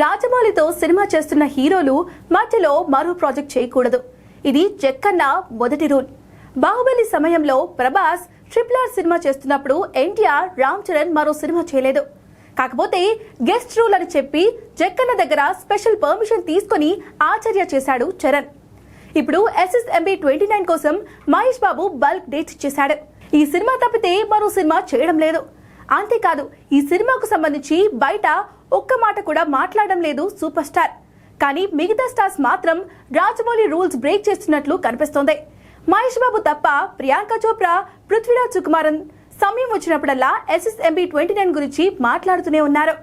రాజమౌళితో cinema చేస్తున్న హీరోలు మధ్యలో మరో ప్రాజెక్ట్ చేయకూడదు. ఇది జక్కన్న మొదటి రూల్. బాహుబలి సమయంలో ప్రభాస్ RRR సినిమా చేస్తున్నప్పుడు ఎన్టీఆర్, రామ్ చరణ్ మరో సినిమా చేయలేదు. కాకపోతే గెస్ట్ రూల్ అని చెప్పి జక్కన్న దగ్గర స్పెషల్ పర్మిషన్ తీసుకుని ఆచర్య చేశాడు చరణ్. ఇప్పుడు SSMB 29 కోసం మహేష్ బాబు బల్క్ డేట్స్ ఇచ్చేశాడు. ఈ సినిమా తప్పితే మరో సినిమా చేయడం లేదు. అంతేకాదు, ఈ సినిమాకు సంబంధించి బయట ఒక్క మాట కూడా మాట్లాడడం లేదు సూపర్ స్టార్. కానీ మిగతా స్టార్స్ మాత్రం రాజమౌళి రూల్స్ బ్రేక్ చేస్తున్నట్లు కనిపిస్తోంది. మహేష్ బాబు తప్ప ప్రియాంక చోప్రా, పృథ్వీరాజ్ సుకుమారన్ సమయం వచ్చినప్పుడల్లా SSMB 29 గురించి మాట్లాడుతూనే ఉన్నారు.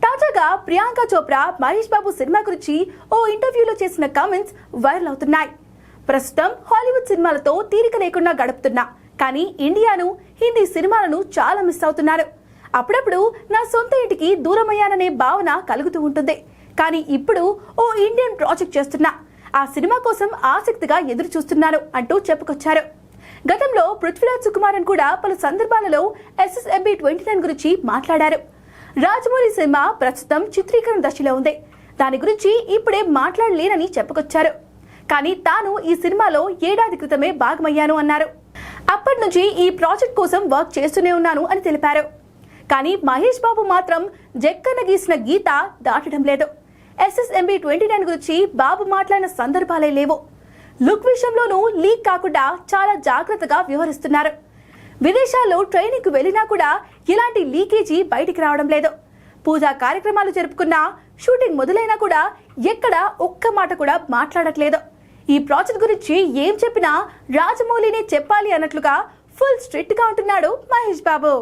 తాజాగా ప్రియాంక చోప్రా మహేష్ బాబు సినిమా గురించి ఓ ఇంటర్వ్యూలో చేసిన కామెంట్స్ వైరల్ అవుతున్నాయి. ప్రస్తుతం హాలీవుడ్ సినిమాలతో తీరిక లేకుండా గడుపుతున్నా, కానీ ఇండియాను, హిందీ సినిమాలను చాలా మిస్ అవుతున్నారు. అప్పుడప్పుడు నా సొంత ఇంటికి దూరమయ్యాననే భావన కలుగుతూ ఉంటుంది. కానీ ఇప్పుడు ఓ ఇండియన్ ప్రాజెక్ట్ చేస్తున్నా, ఆ సినిమా కోసం ఆసక్తిగా ఎదురు చూస్తున్నాను అంటూ చెప్పుకొచ్చారు. గతంలో పృథ్వీరాజ్ సుకుమారన్ కూడా పలు సందర్భాలలో SSMB 29 గురించి మాట్లాడారు. రాజమౌళి సినిమా ప్రస్తుతం చిత్రీకరణ దశలో ఉంది, దాని గురించి ఇప్పుడే మాట్లాడలేనని చెప్పుకొచ్చారు. కానీ తాను ఈ సినిమాలో ఏడాది క్రితమే భాగమయ్యాను అన్నారు. అప్పటి నుంచి ఈ ప్రాజెక్ట్ కోసం వర్క్ చేస్తూనే ఉన్నాను అని తెలిపారు. కానీ మహేష్ బాబు మాత్రం జక్కన్న గీసిన గీత దాటడం లేదు. SSMB 29 గురించి బాబు మాట్లాడిన సందర్భాలే లేవు. లుక్ విషయంలోనూ లీక్ కాకుండా చాలా జాగ్రత్తగా వ్యవహరిస్తున్నారు. విదేశాల్లో ట్రైనింగ్ వెళ్ళినా కూడా ఇలాంటి లీకేజీ బయటికి రావడం లేదు. పూజా కార్యక్రమాలు జరుపుకున్నా, షూటింగ్ మొదలైనా కూడా ఎక్కడ ఒక్క మాట కూడా మాట్లాడట్లేదు. ఈ ప్రాజెక్ట్ గురించి ఏం చెప్పినా రాజమౌళినే చెప్పాలి అన్నట్లుగా ఫుల్ స్ట్రిక్ట్ గా ఉంటున్నాడు మహేష్ బాబు.